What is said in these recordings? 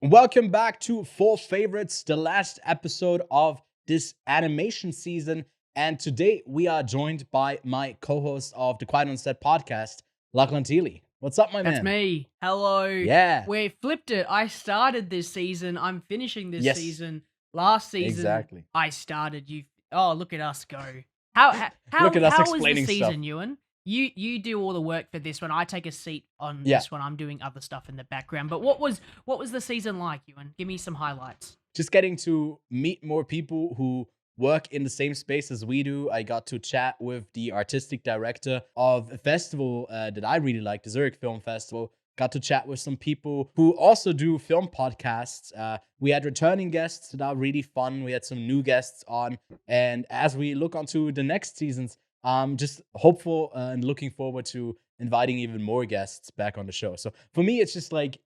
Welcome back to Four Favorites, the last episode of this animation season. And today we are joined by my co-host of the Quiet on Set podcast, Lachlan. What's up, my That's man? me. Hello. Yeah. We flipped it. I started this season. I'm finishing this Yes. season. Last season, Exactly. I started. You. Oh, look at us go. How Look at us how was the explaining season, stuff. Ewan? You do all the work for this one. I take a seat on Yeah. this one. I'm doing other stuff in the background. But what was the season like, Ewan? Give me some highlights. Just getting to meet more people who work in the same space as we do. I got to chat with the artistic director of a festival that I really like, the Zurich Film Festival. Got to chat with some people who also do film podcasts. We had returning guests that are really fun. We had some new guests on. And as we look onto the next seasons, I'm just hopeful and looking forward to inviting even more guests back on the show. So for me, it's just like,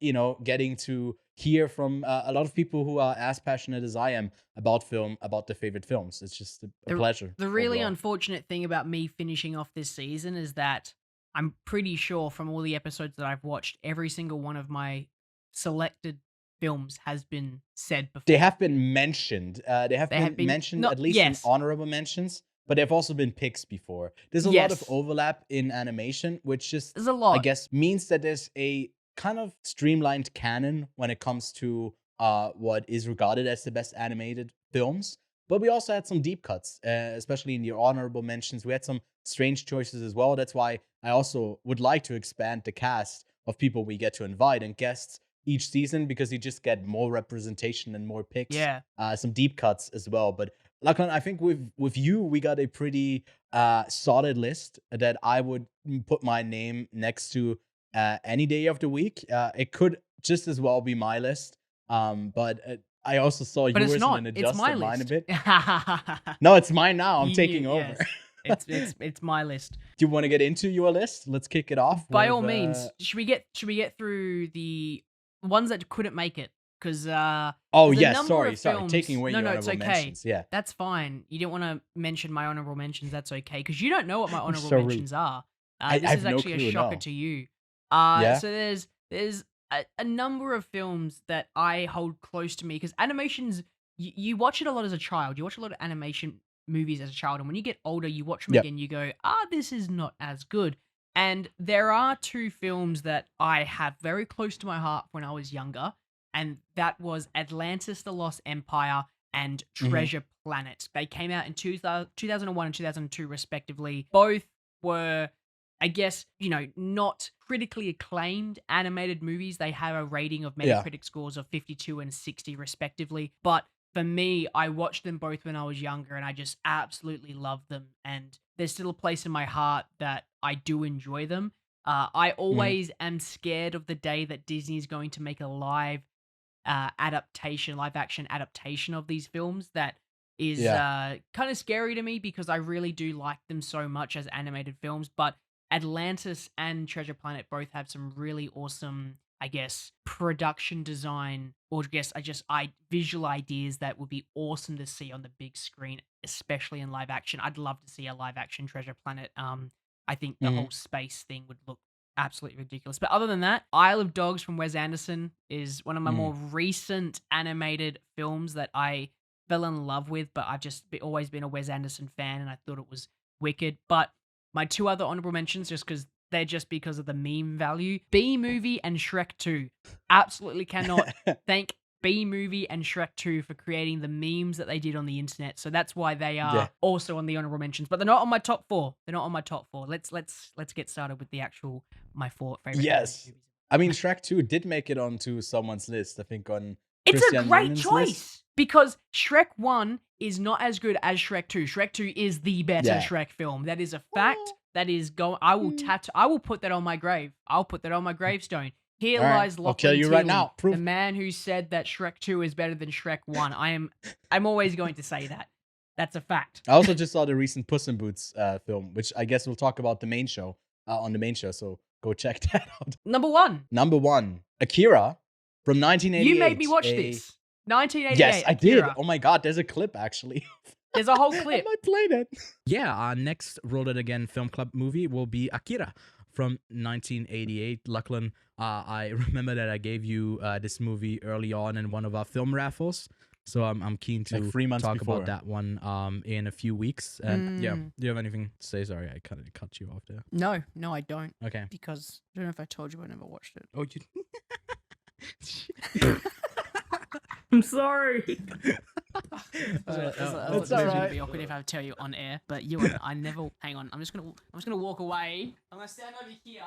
getting to hear from a lot of people who are as passionate as I am about film, about their favorite films. It's just a pleasure. The really overall. unfortunate thing about me finishing off this season is that I'm pretty sure from all the episodes that I've watched, every single one of my selected films has been said before. They have been mentioned. They have have been been- mentioned no, at least yes. in honorable mentions, but they've also been picks before. There's a lot of Yes. overlap in animation, which just There's a lot. I guess means that there's a kind of streamlined canon when it comes to what is regarded as the best animated films. But we also had some deep cuts, especially in the honorable mentions. We had some strange choices as well. That's why I also would like to expand the cast of people we get to invite and guests each season, because you just get more representation and more picks. Yeah. Some deep cuts as well. But Lachlan, I think with you, we got a pretty solid list that I would put my name next to any day of the week. It could just as well be my list. But I also saw But yours it's not. and then It's my adjusted mine a list. bit. No, it's mine now. I'm taking over. Yes. It's my list. Do you want to get into your list? Let's kick it off. By with, all means, should we get through the ones that couldn't make it? Because Oh there's a yes, number sorry, of sorry. films- Taking away No, your no, it's honorable okay. mentions. Yeah. That's fine. You didn't want to mention my honorable mentions. That's okay, because you don't know what my honorable So rude. mentions are. I This have is no actually clue, a shocker no. to you. Yeah? So there's a number of films that I hold close to me, because animations, you watch it a lot as a child. You watch a lot of animation movies as a child, and when you get older, you watch them Yep. again. You go, this is not as good. And there are two films that I have very close to my heart when I was younger, and that was Atlantis: The Lost Empire and Treasure Planet. They came out in 2001 and 2002, respectively. Both were, I guess, not critically acclaimed animated movies. They have a rating of Yeah. Metacritic scores of 52 and 60, respectively. But for me, I watched them both when I was younger, and I just absolutely loved them. And there's still a place in my heart that I do enjoy them. I always am scared of the day that Disney is going to make a live action adaptation of these films. That is Yeah. kind of scary to me, because I really do like them so much as animated films. But Atlantis and Treasure Planet both have some really awesome, I guess, production design, or visual ideas that would be awesome to see on the big screen, especially in live action. I'd love to see a live action Treasure Planet. I think the whole space thing would look absolutely ridiculous. But other than that, Isle of Dogs from Wes Anderson is one of my more recent animated films that I fell in love with, but I've just always been a Wes Anderson fan, and I thought it was wicked. But my two other honorable mentions, just because of the meme value, B Movie and Shrek 2. Absolutely cannot thank B Movie and Shrek 2 for creating the memes that they did on the internet. So that's why they are Yeah. also on the honorable mentions, but they're not on my top 4. They're not on my top 4. Let's get started with the actual my 4 favorite Yes. animated movies. I mean, Shrek 2 did make it onto someone's list. I think on It's Christian a great Newman's choice, list. because Shrek 1 is not as good as Shrek 2. Shrek 2 is the better Yeah. Shrek film. That is a fact. That is I will put that on my grave. I'll put that on my gravestone. Here All right, lies I'll Lachlan kill you right now. Thielen, Proof. the man who said that Shrek 2 is better than Shrek 1. I'm always going to say that. That's a fact. I also just saw the recent Puss in Boots film, which I guess we'll talk about the main show on the main show. So go check that out. Number 1. Number 1, Akira from 1988. You made me watch this. 1988. Yes, I did. Akira. Oh my god, there's a clip actually. There's a whole I clip. might play that. Yeah, our next Roll It Again Film Club movie will be Akira from 1988. Lachlan, I remember that I gave you this movie early on in one of our film raffles. So I'm keen Like to 3 months talk about before. that one in a few weeks. And yeah, Mm. do you have anything to say? Sorry, I kind of cut you off there. No, I don't. Okay. Because I don't know if I told you I never watched it. Oh, you. I'm sorry. Alright, It's all gonna right. be awkward if I tell you on air. But Ewan, I never. Hang on. I'm just gonna walk away. I'm gonna stand over here.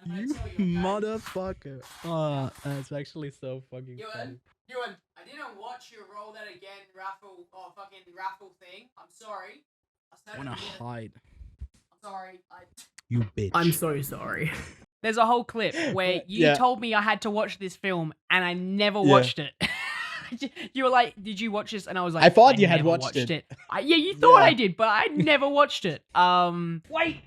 I'm gonna You tell you. Okay? motherfucker. Oh, that's actually so fucking funny. Ewan, I didn't watch your roll that again raffle thing. I'm sorry. I wanna hide. I'm sorry. You bitch. I'm so sorry. There's a whole clip where you Yeah. told me I had to watch this film and I never Yeah. watched it. You were like, "Did you watch this?" And I was like, I thought you had never watched it." Yeah, you thought Yeah. I did, but I never watched it. Wait.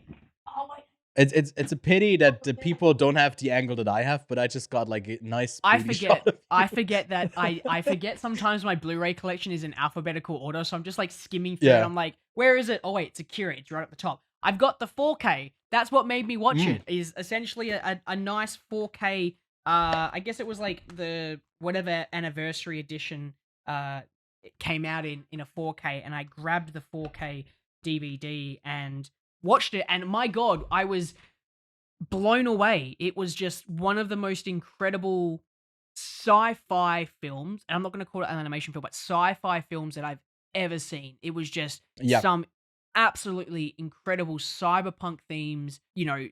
Oh wait. It's a pity that the people don't have the angle that I have, but I just got like a nice. I pretty forget. shot of I you. forget that I forget sometimes my Blu-ray collection is in alphabetical order, so I'm just like skimming through it. Yeah. I'm like, where is it? Oh wait, it's Akira. It's right at the top. I've got the 4K. That's what made me watch it. Is essentially a nice 4K. I guess it was like the whatever anniversary edition. It came out in a 4K, and I grabbed the 4K DVD and watched it. And my God, I was blown away. It was just one of the most incredible sci-fi films, and I'm not going to call it an animation film, but sci-fi films that I've ever seen. It was just Yeah. some absolutely incredible cyberpunk themes,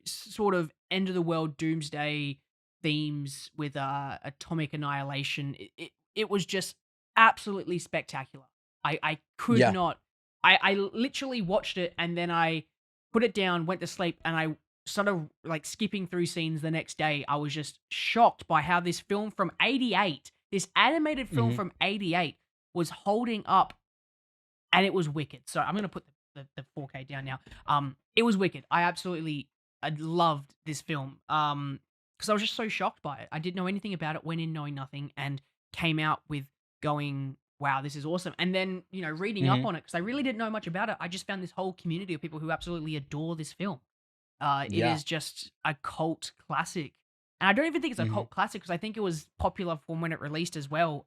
sort of end of the world doomsday themes with atomic annihilation. It was just absolutely spectacular. I could Yeah. not. I literally watched it and then I put it down, went to sleep, and I started like skipping through scenes the next day. I was just shocked by how this film from 88, this animated film Mhm. from 88 was holding up, and it was wicked. So I'm going to put the 4K down now. It was wicked. I loved this film. Because I was just so shocked by it. I didn't know anything about it, went in knowing nothing, and came out with going, wow, this is awesome. And then, reading up Mhm. on it, because I really didn't know much about it, I just found this whole community of people who absolutely adore this film. It Yeah. is just a cult classic. And I don't even think it's a Mhm. cult classic because I think it was popular from when it released as well.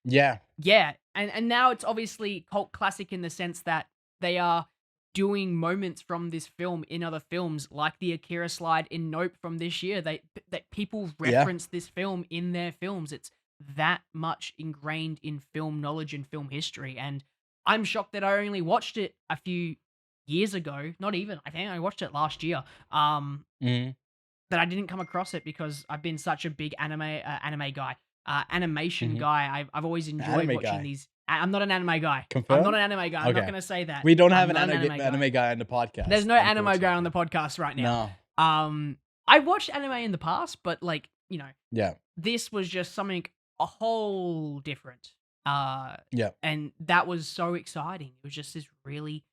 Yeah. Yeah, and now it's obviously cult classic in the sense that they are doing moments from this film in other films, like the Akira slide in Nope from this year. That people Yeah. reference this film in their films. It's that much ingrained in film knowledge and film history. And I'm shocked that I only watched it a few years ago. Not even. I think I watched it last year. Mhm. That I didn't come across it because I've been such a big anime guy, animation Mhm. guy. I've always enjoyed Anime watching guy. these. I'm not an anime guy. I'm Confirmed? not an anime guy. I'm not Okay. gonna say that. We don't I'm have an not anime guy on the podcast. There's no anime guy on the unfortunately. podcast right now. No. I watched anime in the past, but Yeah. this was just something a whole different. Yeah. And that was so exciting. It was just this really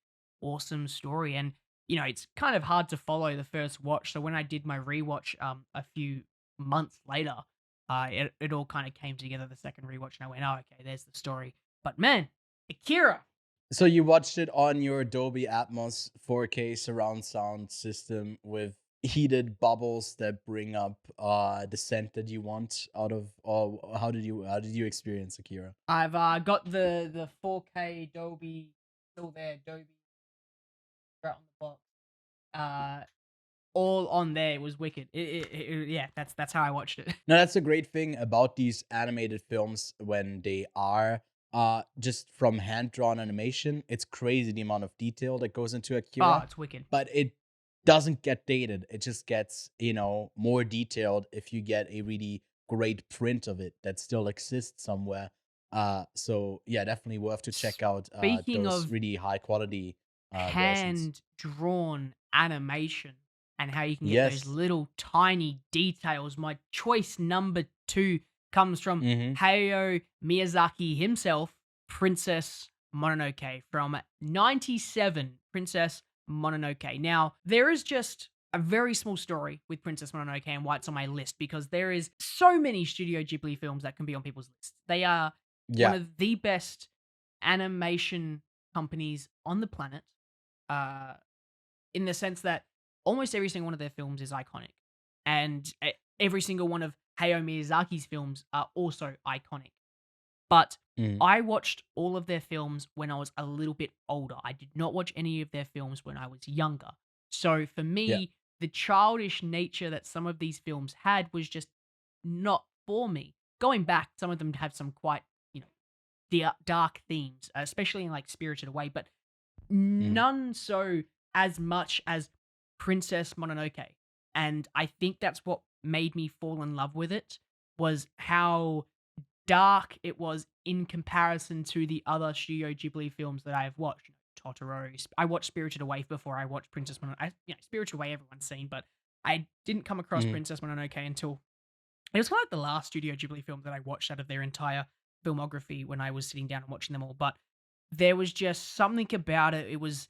awesome story, and it's kind of hard to follow the first watch. So when I did my rewatch, a few months later, it all kind of came together the second rewatch, and I went, oh, okay, there's the story. But man, Akira. So you watched it on your Dolby Atmos 4K surround sound system with heated bubbles that bring up the scent that you want out of. Or how did you experience Akira? I've got the 4K Dolby still there, Dolby right on the box. All on there. It was wicked. Yeah, that's how I watched it. No, that's a great thing about these animated films when they are just from hand-drawn animation. It's crazy the amount of detail that goes into Oh, Akira, it's wicked. but it doesn't get dated. It just gets, more detailed if you get a really great print of it that still exists somewhere. So yeah, definitely worth to check out Speaking those of really high quality versions. hand-drawn animation and how you can get those Yes. little tiny details, my choice number 2 comes from Mhm. Hayao Miyazaki himself, Princess Mononoke from 97, Princess Mononoke. Now, there is just a very small story with Princess Mononoke and why it's on my list, because there is so many Studio Ghibli films that can be on people's lists. They are one Yeah. of the best animation companies on the planet, in the sense that almost every single one of their films is iconic, and every single one of Hayao Miyazaki's films are also iconic. But Mhm. I watched all of their films when I was a little bit older. I did not watch any of their films when I was younger. So for Yeah. me, the childish nature that some of these films had was just not for me. Going back, some of them have some quite, you know, dark themes, especially in like Spirited Away, but Mhm. none so as much as Princess Mononoke. And I think that's what made me fall in love with it, was how dark it was in comparison to the other Studio Ghibli films that I have watched. Totoro. I watched Spirited Away before I watched Princess Mononoke. Spirited Away everyone's seen, but I didn't come across Mhm. Princess Mononoke until it was kind of like the last Studio Ghibli film that I watched out of their entire filmography when I was sitting down and watching them all. But there was just something about it. It was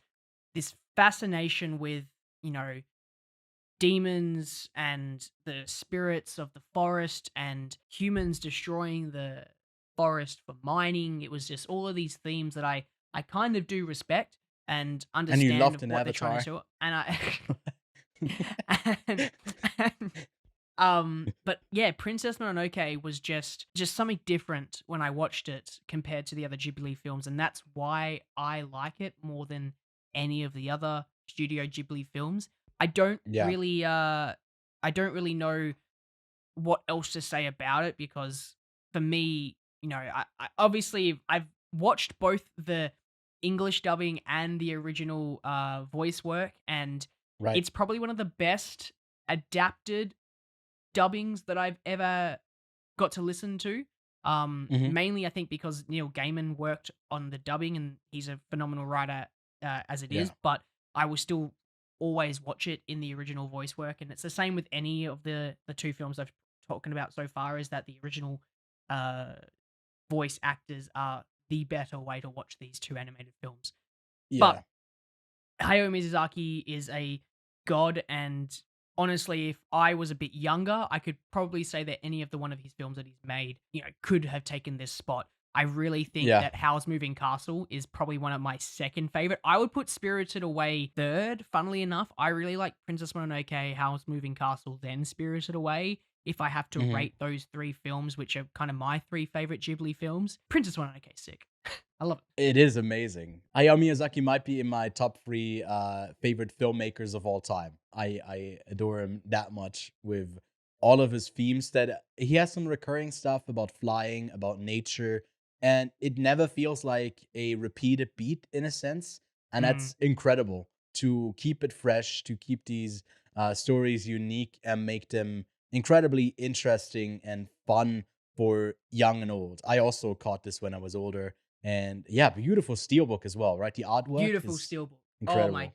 this fascination with, you know, demons and the spirits of the forest and humans destroying the forest for mining. It was just all of these themes that I kind of do respect and And you understand loved an what they're trying to Avatar. show. And and, and but yeah, Princess Mononoke was just something different when I watched it compared to the other Ghibli films, and that's why I like it more than any of the other Studio Ghibli films. I don't Yeah. really I don't really know what else to say about it because for me, I obviously I've watched both the English dubbing and the original voice work, and Right. it's probably one of the best adapted dubbings that I've ever got to listen to. Mhm. Mainly I think because Neil Gaiman worked on the dubbing and he's a phenomenal writer as it is, Yeah. but I will still always watch it in the original voice work, and it's the same with any of the two films I've talking about so far. Is that the original uh, voice actors are the better way to watch these two animated films? But Yeah. Hayao Miyazaki is a god, and honestly, if I was a bit younger, I could probably say that any of the one of his films that he's made, could have taken this spot. I really think Yeah. that Howl's Moving Castle is probably one of my second favorite. I would put Spirited Away third. Funnily enough, I really like Princess Mononoke, Howl's Moving Castle, then Spirited Away. If I have to Mhm. rate those three films, which are kind of my three favorite Ghibli films, Princess Mononoke is sick. I love it. It is amazing. Hayao Miyazaki might be in my top 3 favorite filmmakers of all time. I adore him that much with all of his themes that he has some recurring stuff about flying, about nature, and it never feels like a repeated beat in a sense. And Mm, that's incredible to keep it fresh, to keep these stories unique and make them incredibly interesting and fun for young and old. I also caught this when I was older, and yeah, beautiful steelbook as well, right? The artwork Beautiful is steelbook. Oh my incredible.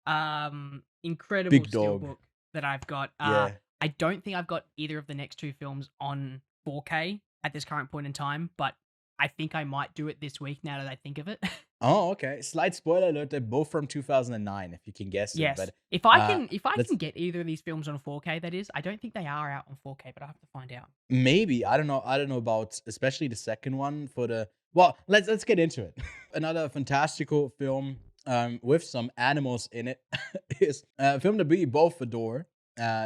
god. Incredible Big dog. steelbook that I've got. Yeah. I don't think I've got either of the next two films on 4K at this current point in time, but I think I might do it this week now that I think of it. Oh, okay. Slight spoiler alert, they're both from 2009, if you can guess it. Yes. But If I let's can get either of these films on 4K, that is. I don't think they are out on 4K, but I'll have to find out. maybe, I don't know. I don't know about especially the second one for the well, let's get into it. Another fantastical film with some animals in it is a film that we both adore.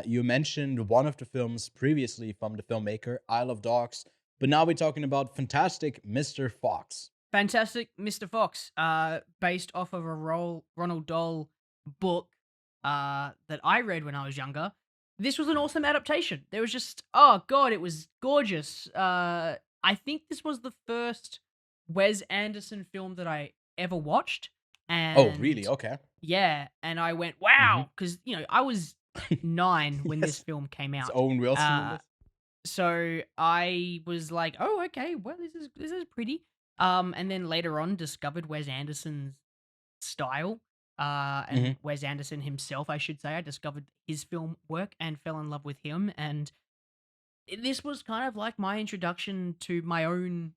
You mentioned one of the films previously from the filmmaker, Isle of Dogs, but now we're talking about Fantastic Mr. Fox. Fantastic Mr. Fox, based off of a Ronald Dahl book that I read when I was younger. This was an awesome adaptation. There was just, oh god, it was gorgeous. I think this was the first Wes Anderson film that I ever watched, Oh, really? and Okay. yeah, and I went Mhm. wow because I was 9 when this Yes. film came It's out. Owen Wilson in Uh, this? so I was like, "Oh, okay. Well, this is pretty." And then later on, discovered Wes Anderson's style, and Mhm. Wes Anderson himself, I should say. I discovered his film work and fell in love with him. And this was kind of like my introduction to my own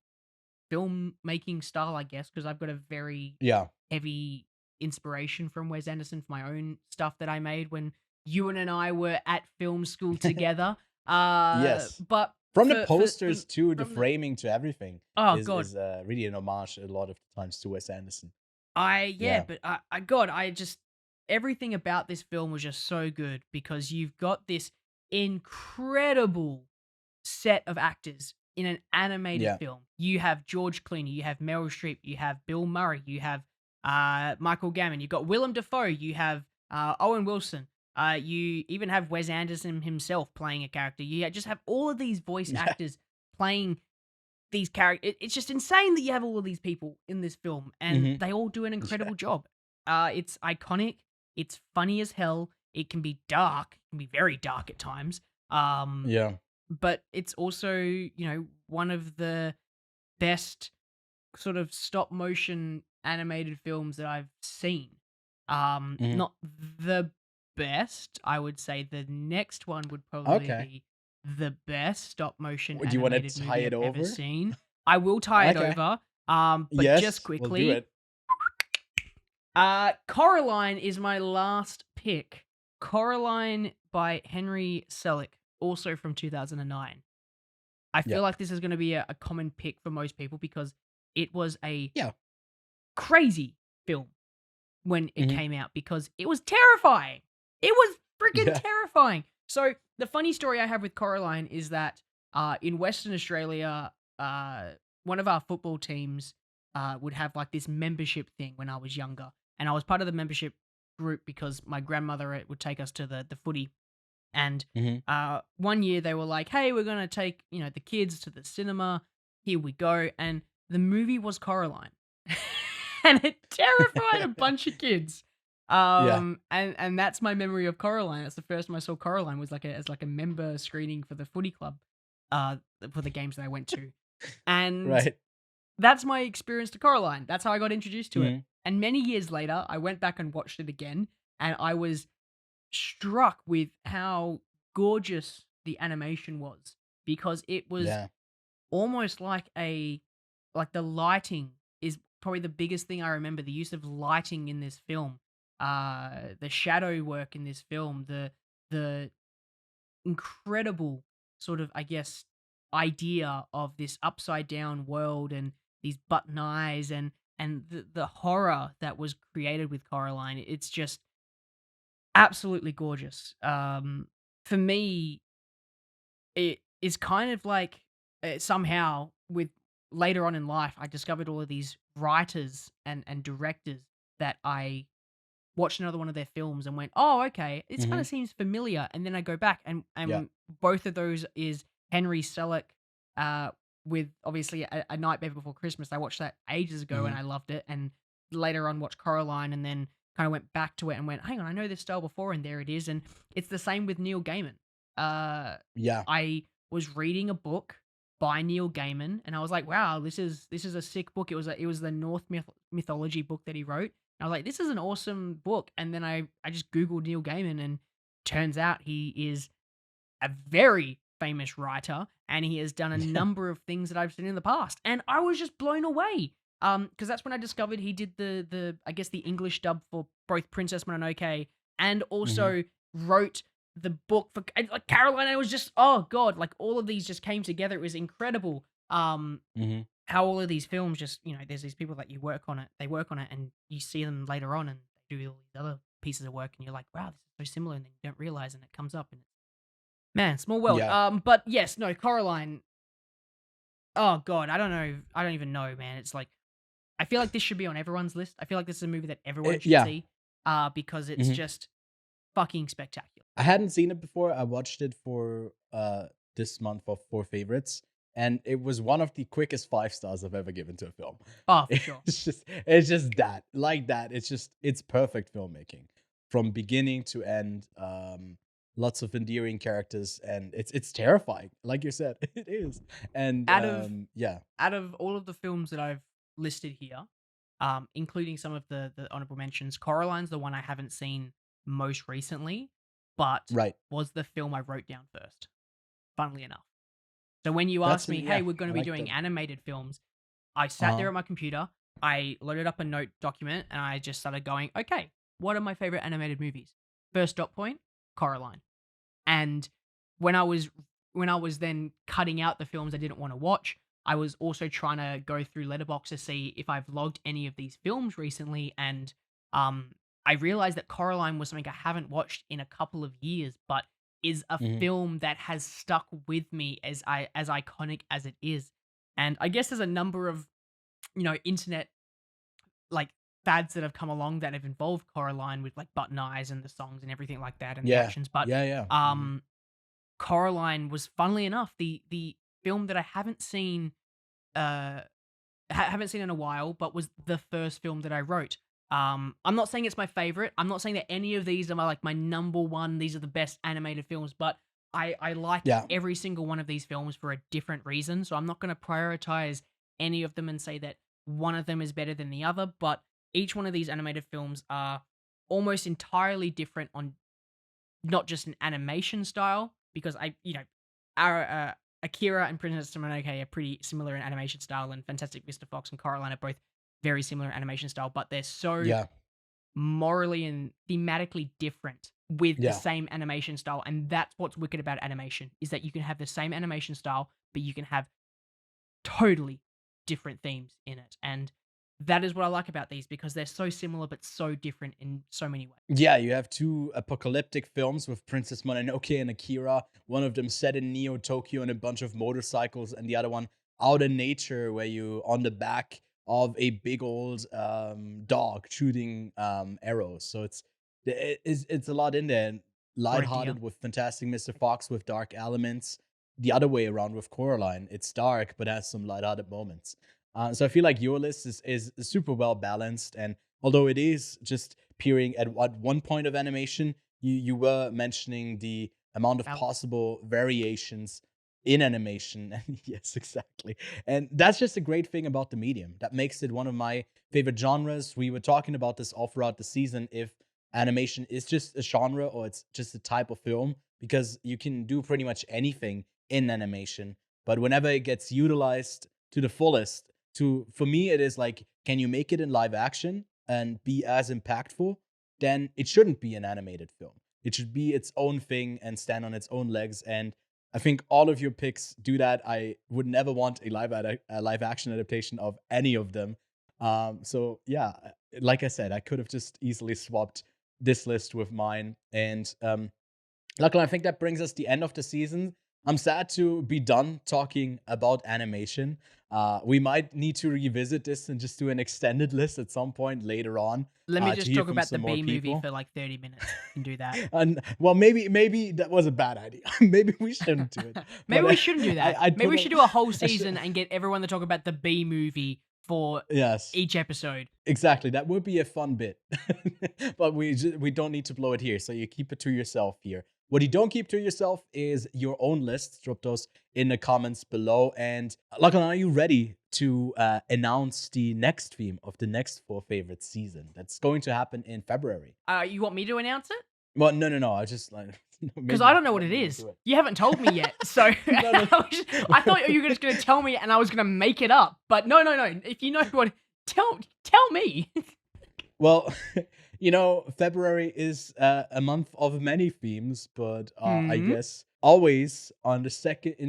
filmmaking style, I guess, because I've got a very Yeah. heavy inspiration from Wes Anderson for my own stuff that I made when Ewan and I were at film school together. Yes. But From the for posters to the from the framing to everything oh is god, really an homage a lot of the times to Wes Anderson. I yeah, Yeah. but I God, I just everything about this film was just so good because you've got this incredible set of actors in an animated Yeah. film. You have George Clooney, you have Meryl Streep, you have Bill Murray, you have Michael Gambon, you've got Willem Dafoe, you have Owen Wilson, you even have Wes Anderson himself playing a character. You just have all of these voice Yeah. actors playing these characters. It's just insane that you have all of these people in this film, and Hmm. they all do an Yeah. incredible job. It's iconic. It's funny as hell. It can be dark. It can be very dark at times. Um, Yeah. but it's also, one of the best sort of stop motion animated films that I've seen. Hmm. Not the best. I would say the next one would probably Okay. be the best stop motion Do you want to animated tie movie it I've ever over? seen. I will tie it Okay. over. But just Yes, we'll do quickly, it. Coraline is my last pick. Coraline by Henry Selick, also from 2009. I Yeah. feel like this is going to be a common pick for most people because it was a Yeah. crazy film when it Hmm. came out because it was terrifying. It was freaking Yeah. terrifying. So the funny story I have with Coraline is that in Western Australia, one of our football teams would have like this membership thing when I was younger, and I was part of the membership group because my grandmother would take us to the footy. And Hmm. one year they were like, "Hey, we're gonna take the kids to the cinema. Here we go." And the movie was Coraline, and it terrified a bunch of kids. Yeah. And that's my memory of Coraline. That's the first time I saw Coraline was as like a member screening for the footy club, uh, for the games that I went to, and Right. that's my experience to Coraline. That's how I got introduced to it. Hmm. And many years later, I went back and watched it again, and I was struck with how gorgeous the animation was because it was Yeah. almost like the lighting is probably the biggest thing I remember. The use of lighting in this film, the shadow work in this film, the incredible sort of, I guess, idea of this upside down world and these button eyes and the horror that was created with Coraline. It's just absolutely gorgeous. For me, it is kind of like somehow with later on in life, I discovered all of these writers and directors that I watched another one of their films and went, "Oh, okay, this kind Hmm. of seems familiar." And then I go back Yeah. and both of those is Henry Selick, uh, with obviously a Nightmare Before Christmas. I watched that ages ago and Hmm. I loved it. And later on, watched Coraline and then kind of went back to it and went, "Hang on, I know this style before," and there it is. And it's the same with Neil Gaiman. Uh, Yeah. I was reading a book by Neil Gaiman and I was like, "Wow, this is a sick book." It was the mythology book that he wrote. I was like, "This is an awesome book." And then I just Googled Neil Gaiman, and turns out he is a very famous writer, and he has done a Yeah. number of things that I've seen in the past. And I was just blown away. Because that's when I discovered he did the I guess the English dub for both Princess Mononoke and Hmm. also wrote the book for like Caroline. I was just, oh god, like all of these just came together. It was incredible. Hmm. How all of these films just, there's these people that they work on it, and you see them later on, and they do all these other pieces of work, and you're like, wow, this is so similar, and then you don't realize, and it comes up, and man, small world. Yeah. But yes, no, Coraline. Oh god, I don't know, I don't even know, man. It's like I feel like this should be on everyone's list. I feel like this is a movie that everyone should Yeah. see, because it's Hmm. just fucking spectacular. I hadn't seen it before. I watched it for this month for four favorites, and it was one of the quickest 5 stars I've ever given to a film. Oh, for sure. It's just that like that. It's perfect filmmaking from beginning to end. Lots of endearing characters, and it's terrifying. Like you said, it is. And Out of yeah, out of all of the films that I've listed here, including some of the honorable mentions, Coraline's the one I haven't seen most recently, but right. was the film I wrote down first, funnily enough. So when you That's asked me, an "Hey, yeah. we're gonna I be like doing that. animated films," I sat there Uh at my computer, I loaded up a note document, and I just started going, "Okay, what are my favorite animated movies?" First dot point, Coraline. And when I was when I was then cutting out the films I didn't want to watch, I was also trying to go through Letterboxd to see if I've logged any of these films recently, and I realized that Coraline was something I haven't watched in a couple of years, but is a Mhm. film that has stuck with me as iconic as it is. And I guess there's a number of, internet like fads that have come along that have involved Coraline with like button eyes and the songs and everything like that and the Yeah. actions. But Yeah, yeah. Mhm. Coraline was, funnily enough, the film that I haven't seen uh haven't seen in a while, but was the first film that I wrote. I'm not saying it's my favorite. I'm not saying that any of these are my number one. These are the best animated films, but I like Yeah. every single one of these films for a different reason. So I'm not going to prioritize any of them and say that one of them is better than the other. But each one of these animated films are almost entirely different on not just an animation style, because our Akira and Princess Mononoke are pretty similar in animation style, and Fantastic Mr. Fox and Coraline are both very similar in animation style, but they're so Yeah. morally and thematically different with the Yeah. same animation style, and that's what's wicked about animation, is that you can have the same animation style, but you can have totally different themes in it, and that is what I like about these, because they're so similar but so different in so many ways. Yeah, you have two apocalyptic films with Princess Mononoke and Akira. One of them set in Neo Tokyo and a bunch of motorcycles, and the other one out in nature, where you on the back of a big old dog shooting arrows. So it's a lot in there, and Great deal. lighthearted with Fantastic Mr. Fox with dark elements. The other way around with Coraline, it's dark but has some lighthearted moments. So I feel like your list is super well balanced, and although it is just peering at what one point of animation, you were mentioning the amount of Balance. possible variations in animation. And yes, exactly. And that's just a great thing about the medium. That makes it one of my favorite genres. We were talking about this all throughout the season, if animation is just a genre or it's just a type of film, because you can do pretty much anything in animation. But whenever it gets utilized to the fullest, to for me it is like, can you make it in live action and be as impactful? Then it shouldn't be an animated film. It should be its own thing and stand on its own legs. And I think all of your picks do that. I would never want a live action adaptation of any of them. So yeah, like I said, I could have just easily swapped this list with mine. And Lachlan, I think that brings us the end of the season. I'm sad to be done talking about animation. We might need to revisit this and just do an extended list at some point later on Let me to just hear talk from about the some more B movie people. for like 30 minutes. You can do that. And well, maybe that was a bad idea. Maybe we shouldn't do it. Maybe But we shouldn't do that. I Maybe put we a should do a whole I should, season and get everyone to talk about the B movie for yes. each episode. Exactly, that would be a fun bit. But we don't need to blow it here, so you keep it to yourself here. What you don't keep to yourself is your own lists. Drop those in the comments below. And Lachlan, are you ready to announce the next theme of the next four favorite season? That's going to happen in February. You want me to announce it? Well, no. I just like Because I maybe don't know what let it me is. do it. You haven't told me yet. So No, no. I thought you were just going to tell me and I was going to make it up. But no. If you know what, tell me. Well, February is a month of many themes, but I Hmm. guess always on the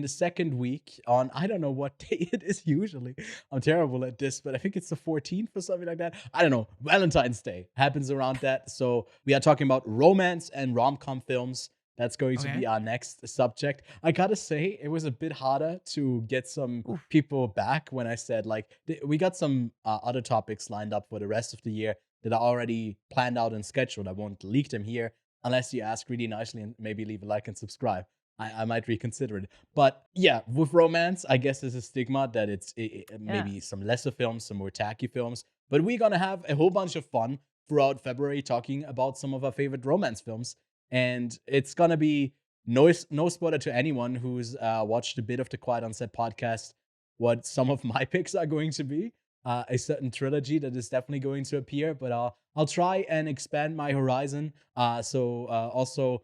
second week on, I don't know what day it is usually. I'm terrible at this, but I think it's the 14th or something like that. I don't know. Valentine's Day happens around that. So we are talking about romance and rom-com films. That's going to Okay. be our next subject. I gotta say, it was a bit harder to get some Oof. people back when I said, like, we got some other topics lined up for the rest of the year that are already planned out and scheduled. I won't leak them here unless you ask really nicely and maybe leave a like and subscribe. I might reconsider it. But yeah, with romance, I guess there's a stigma that it's Yeah. maybe some lesser films, some more tacky films. But we're going to have a whole bunch of fun throughout February talking about some of our favorite romance films. And it's going to be no spoiler to anyone who's watched a bit of the Quiet on Set podcast what some of my picks are going to be, a certain trilogy that is definitely going to appear, but I'll try and expand my horizon. Also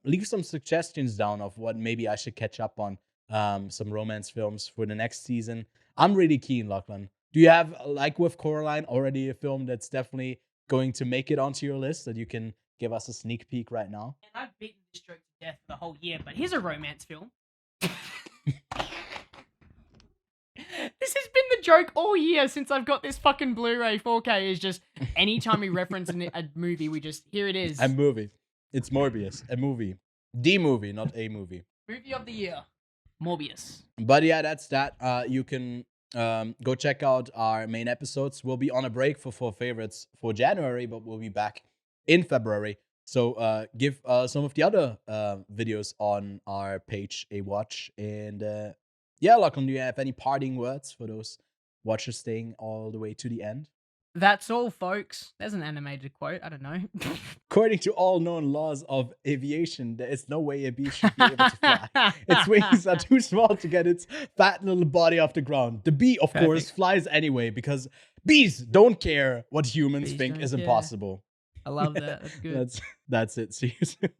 leave some suggestions down of what maybe I should catch up on, some romance films for the next season. I'm really keen, Lachlan. Do you have, like with Coraline, already a film that's definitely going to make it onto your list that you can give us a sneak peek right now? And I've beaten this joke to death for the whole year, but here's a romance film. This has been the joke all year since I've got this fucking Blu-ray 4K is just anytime we reference a movie, we just, here it is. A movie. It's Morbius. A movie. The movie, not a movie. Movie of the year. Morbius. But yeah, that's that. You can go check out our main episodes. We'll be on a break for 4 favorites for January, but we'll be back in February. So give some of the other videos on our page a watch. And yeah, Lachlan, do you have any parting words for those watchers staying all the way to the end? That's all, folks. There's an animated quote. I don't know. According to all known laws of aviation, there is no way a bee should be able to fly. Its wings are too small to get its fat little body off the ground. The bee, of course, flies anyway because bees don't care what humans think is impossible. I love that. That's good. That's it. See you soon.